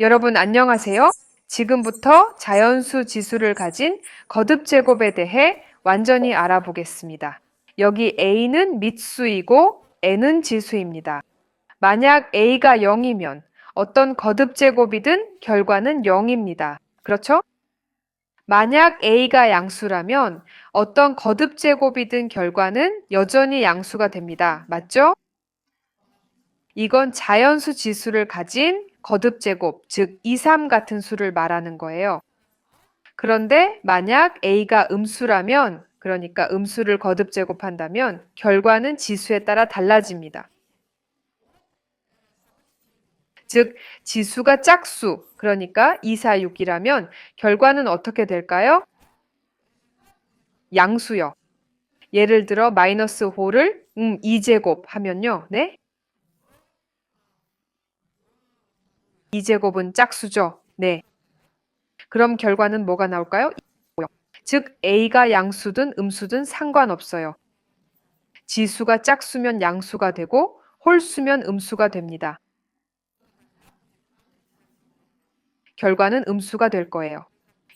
여러분 안녕하세요. 지금부터 자연수 지수를 가진 거듭 제곱에 대해 완전히 알아보겠습니다. 여기 A는 밑수이고 N은 지수입니다. 만약 A가 0이면 어떤 거듭 제곱이든 결과는 0입니다. 그렇죠? 만약 A가 양수라면 어떤 거듭 제곱이든 결과는 여전히 양수가 됩니다. 맞죠? 이건 자연수 지수를 가진 거듭 제곱, 즉 2, 3 같은 수를 말하는 거예요. 그런데 만약 A가 음수라면, 그러니까 음수를 거듭 제곱한다면 결과는 지수에 따라 달라집니다. 즉 지수가 짝수, 그러니까 2, 4, 6이라면 결과는 어떻게 될까요? 양수요. 예를 들어 마이너스 5를 2제곱 하면요. 네? 2제곱은 짝수죠. 네. 그럼 결과는 뭐가 나올까요? 즉 A가 양수든 음수든 상관없어요. 지수가 짝수면 양수가 되고 홀수면 음수가 됩니다. 결과는 음수가 될 거예요.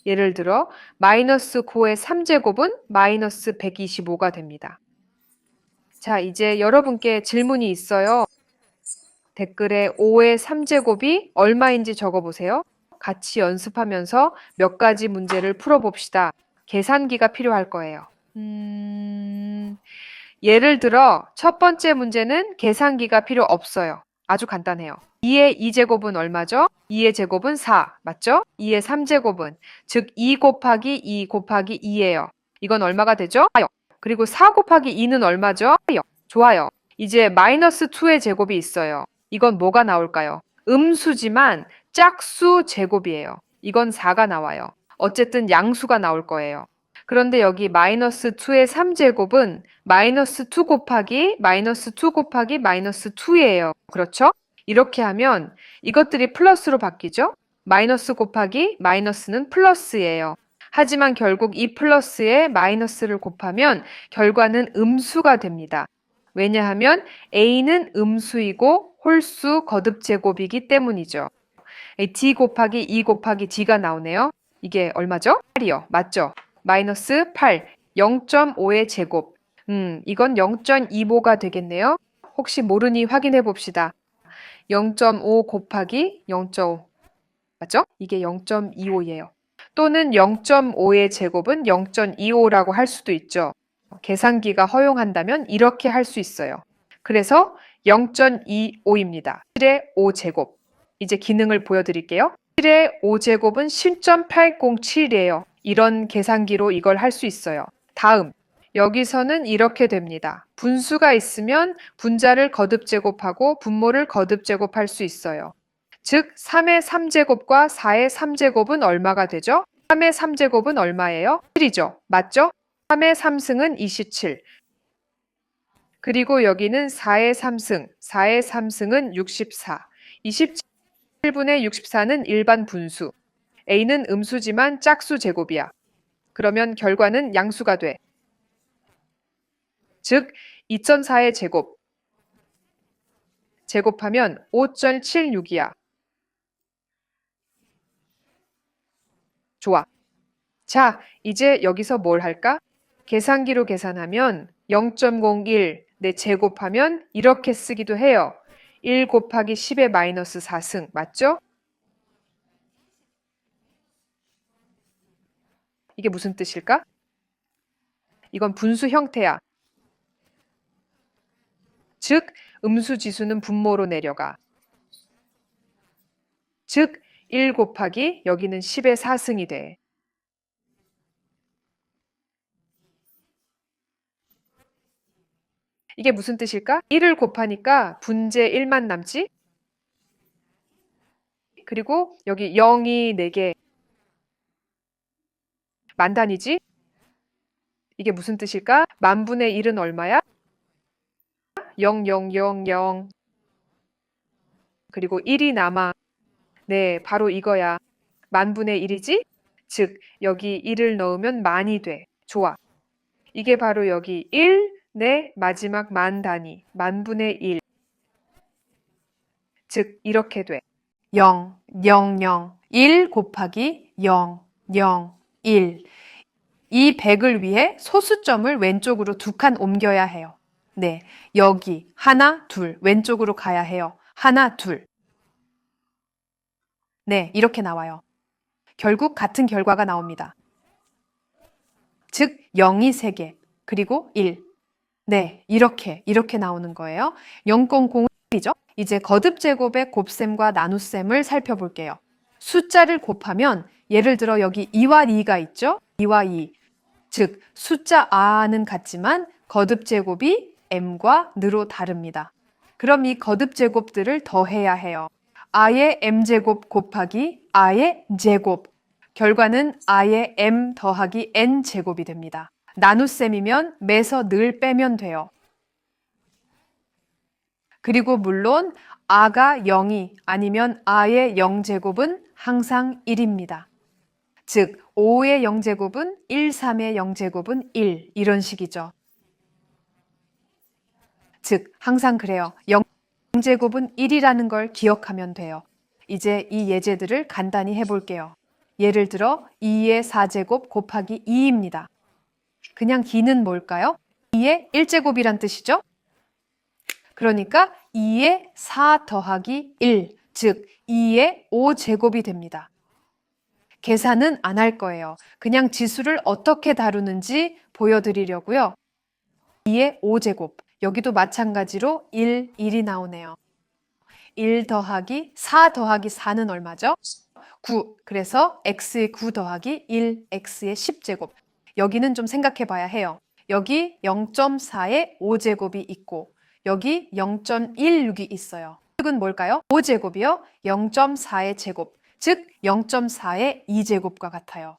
예를 들어 마이너스 9의 3제곱은 마이너스 125가 됩니다. 자, 이제 여러분께 질문이 있어요. 댓글에 5의 3제곱이 얼마인지 적어보세요. 같이 연습하면서 몇 가지 문제를 풀어봅시다. 계산기가 필요할 거예요. 예를 들어 첫 번째 문제는 계산기가 필요 없어요. 아주 간단해요. 2의 2제곱은 얼마죠? 2의 제곱은 4, 맞죠? 2의 3제곱은, 즉 2 곱하기 2 곱하기 2예요. 이건 얼마가 되죠? 그리고 4 곱하기 2는 얼마죠? 좋아요. 이제 마이너스 2의 제곱이 있어요. 이건 뭐가 나올까요? 음수지만 짝수 제곱이에요. 이건 4가 나와요. 어쨌든 양수가 나올 거예요. 그런데 여기 마이너스 2의 3제곱은 마이너스 2 곱하기 마이너스 2 곱하기 마이너스 2예요. 그렇죠? 이렇게 하면 이것들이 플러스로 바뀌죠? 마이너스 곱하기 마이너스는 플러스예요. 하지만 결국 이 플러스에 마이너스를 곱하면 결과는 음수가 됩니다. 왜냐하면 A는 음수이고 홀수 거듭 제곱이기 때문이죠. D 곱하기 2 곱하기 D가 나오네요. 이게 얼마죠? 8이요. 맞죠? 마이너스 8, 0.5의 제곱. 이건 0.25가 되겠네요. 혹시 모르니 확인해 봅시다. 0.5 곱하기 0.5. 맞죠? 이게 0.25예요. 또는 0.5의 제곱은 0.25라고 할 수도 있죠. 계산기가 허용한다면 이렇게 할 수 있어요. 그래서 0.25입니다. 7의 5제곱. 이제 기능을 보여드릴게요. 7의 5제곱은 10.807이에요. 이런 계산기로 이걸 할 수 있어요. 다음, 여기서는 이렇게 됩니다. 분수가 있으면 분자를 거듭 제곱하고 분모를 거듭 제곱할 수 있어요. 즉 3의 3제곱과 4의 3제곱은 얼마가 되죠? 3의 3제곱은 얼마예요? 7이죠. 맞죠? 3의 3승은 27. 그리고 여기는 4의 3승, 4의 3승은 64. 27분의 64는 일반 분수. A는 음수지만 짝수 제곱이야. 그러면 결과는 양수가 돼. 즉 2004의 제곱. 제곱하면 5.76이야. 좋아. 자, 이제 여기서 뭘 할까? 계산기로 계산하면 0.01, 내 제곱하면 이렇게 쓰기도 해요. 1 곱하기 10의 마이너스 4승, 맞죠? 이게 무슨 뜻일까? 이건 분수 형태야. 즉, 음수 지수는 분모로 내려가. 즉, 1 곱하기 여기는 10의 4승이 돼. 이게 무슨 뜻일까? 1을 곱하니까 분제 1만 남지? 그리고 여기 0이 4개. 만단이지? 이게 무슨 뜻일까? 만분의 1은 얼마야? 0, 0, 0, 0. 그리고 1이 남아. 네, 바로 이거야. 만분의 1이지? 즉, 여기 1을 넣으면 만이 돼. 좋아. 이게 바로 여기 1, 네, 마지막 만 단위. 만분의 1. 즉, 이렇게 돼. 0, 0, 0. 1 곱하기 0, 0, 1. 이 100을 위해 소수점을 왼쪽으로 2칸 옮겨야 해요. 네, 여기 하나, 둘, 왼쪽으로 가야 해요. 하나, 둘. 네, 이렇게 나와요. 결국 같은 결과가 나옵니다. 즉, 0이 3개, 그리고 1. 네, 이렇게 나오는 거예요. 000이죠. 이제 거듭제곱의 곱셈과 나눗셈을 살펴볼게요. 숫자를 곱하면 예를 들어 여기 2와 2가 있죠? 2와 2. 즉, 숫자 아는 같지만 거듭제곱이 m과 느로 다릅니다. 그럼 이 거듭제곱들을 더해야 해요. a의 m제곱 곱하기 a의 제곱. 결과는 a의 m 더하기 n제곱이 됩니다. 나눗셈이면 매서 늘 빼면 돼요. 그리고 물론 a가 0이 아니면 a의 0제곱은 항상 1입니다. 즉 5의 0제곱은 1, 3의 0제곱은 1 이런 식이죠. 즉 항상 그래요. 0제곱은 1이라는 걸 기억하면 돼요. 이제 이 예제들을 간단히 해볼게요. 예를 들어 2의 4제곱 곱하기 2입니다. 그냥 기는 뭘까요? 2의 1제곱이란 뜻이죠? 그러니까 2의 4 더하기 1, 즉 2의 5제곱이 됩니다. 계산은 안 할 거예요. 그냥 지수를 어떻게 다루는지 보여드리려고요. 2의 5제곱, 여기도 마찬가지로 1, 1이 나오네요. 1 더하기 4 더하기 4는 얼마죠? 9. 그래서 x의 9 더하기 1, x의 10제곱. 여기는 좀 생각해 봐야 해요. 여기 0.4의 5제곱이 있고 여기 0.16이 있어요. 즉은 뭘까요? 5제곱이요? 0.4의 제곱, 즉 0.4의 2제곱과 같아요.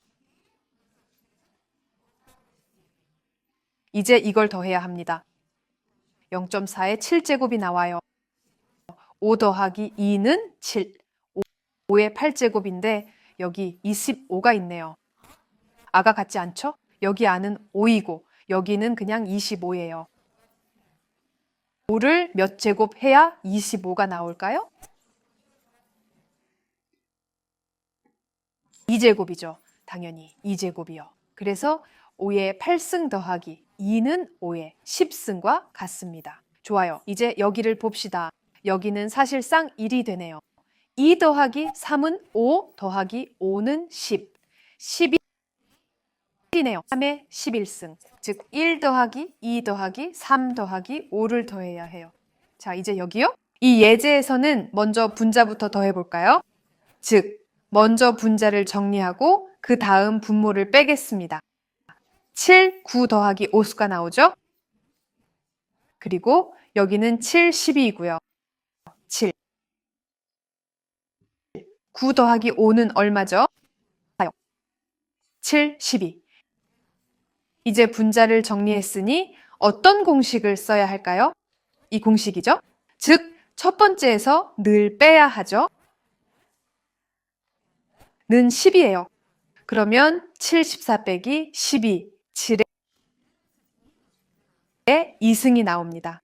이제 이걸 더해야 합니다. 0.4의 7제곱이 나와요. 5 더하기 2는 7, 5의 8제곱인데 여기 25가 있네요. 아가 같지 않죠? 여기 아는 5이고 여기는 그냥 25예요. 5를 몇 제곱 해야 25가 나올까요? 2제곱이죠. 당연히 2제곱이요. 그래서 5의 8승 더하기 2는 5의 10승과 같습니다. 좋아요. 이제 여기를 봅시다. 여기는 사실상 1이 되네요. 2 더하기 3은 5 더하기 5는 10. 11이네요. 3의 11승. 즉 1 더하기 2 더하기 3 더하기 5를 더해야 해요. 자, 이제 여기요. 이 예제에서는 먼저 분자부터 더해볼까요? 즉 먼저 분자를 정리하고 그 다음 분모를 빼겠습니다. 7, 9 더하기 5수가 나오죠? 그리고 여기는 7, 12이고요. 7. 9 더하기 5는 얼마죠? 7, 12. 이제 분자를 정리했으니 어떤 공식을 써야 할까요? 이 공식이죠? 즉, 첫 번째에서 늘 빼야 하죠? 는 10이에요. 그러면 7, 14 빼기 12, 7의 2승이 나옵니다.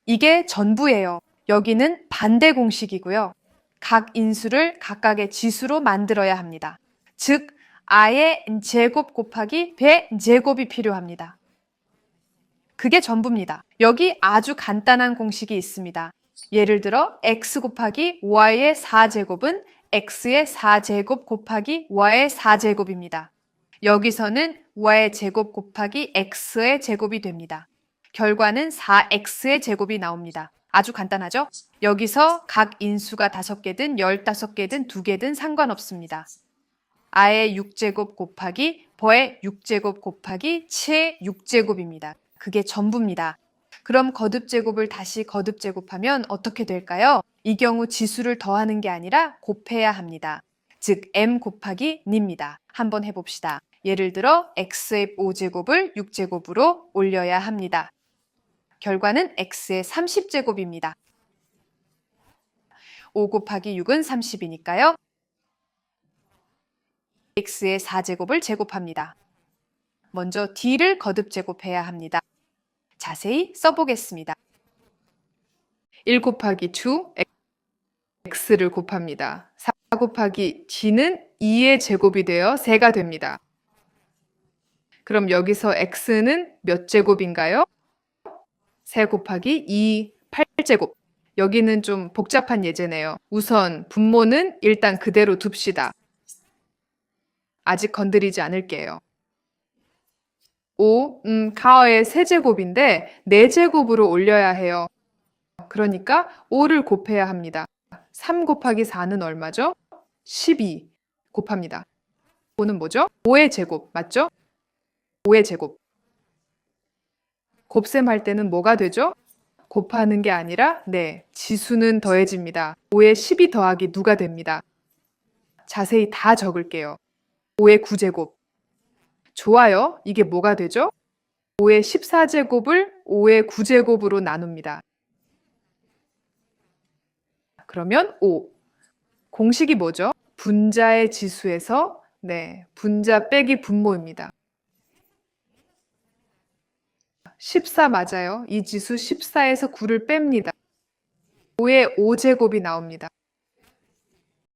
이게 전부예요. 여기는 반대 공식이고요. 각 인수를 각각의 지수로 만들어야 합니다. 즉, a의 제곱 곱하기 b의 제곱이 필요합니다. 그게 전부입니다. 여기 아주 간단한 공식이 있습니다. 예를 들어 x 곱하기 y의 4제곱은 x의 4제곱 곱하기 y의 4제곱입니다. 여기서는 y의 제곱 곱하기 x의 제곱이 됩니다. 결과는 4x의 제곱이 나옵니다. 아주 간단하죠? 여기서 각 인수가 5개든 15개든 2개든 상관없습니다. a의 6제곱 곱하기 b의 6제곱 곱하기 치의 6제곱입니다. 그게 전부입니다. 그럼 거듭제곱을 다시 거듭제곱하면 어떻게 될까요? 이 경우 지수를 더하는 게 아니라 곱해야 합니다. 즉 m 곱하기 n입니다. 한번 해봅시다. 예를 들어 x의 5제곱을 6제곱으로 올려야 합니다. 결과는 x의 30제곱입니다. 5 곱하기 6은 30이니까요. x의 4제곱을 제곱합니다. 먼저 d를 거듭 제곱해야 합니다. 자세히 써보겠습니다. 1 곱하기 2 x를 곱합니다. 4 곱하기 g는 2의 제곱이 되어 3가 됩니다. 그럼 여기서 x는 몇 제곱인가요? 3 곱하기 2, 8제곱. 여기는 좀 복잡한 예제네요. 우선 분모는 일단 그대로 둡시다. 아직 건드리지 않을게요. 5, 가어의 세제곱인데 4제곱으로 올려야 해요. 그러니까 5를 곱해야 합니다. 3 곱하기 4는 얼마죠? 12 곱합니다. 5는 뭐죠? 5의 제곱, 맞죠? 5의 제곱. 곱셈할 때는 뭐가 되죠? 곱하는 게 아니라 지수는 더해집니다. 5에 12 더하기 누가 됩니다. 자세히 다 적을게요. 5의 9제곱. 좋아요. 이게 뭐가 되죠? 5의 14제곱을 5의 9제곱으로 나눕니다. 그러면 5. 공식이 뭐죠? 분자의 지수에서 분자 빼기 분모입니다. 14 맞아요. 이 지수 14에서 9를 뺍니다. 5의 5제곱이 나옵니다.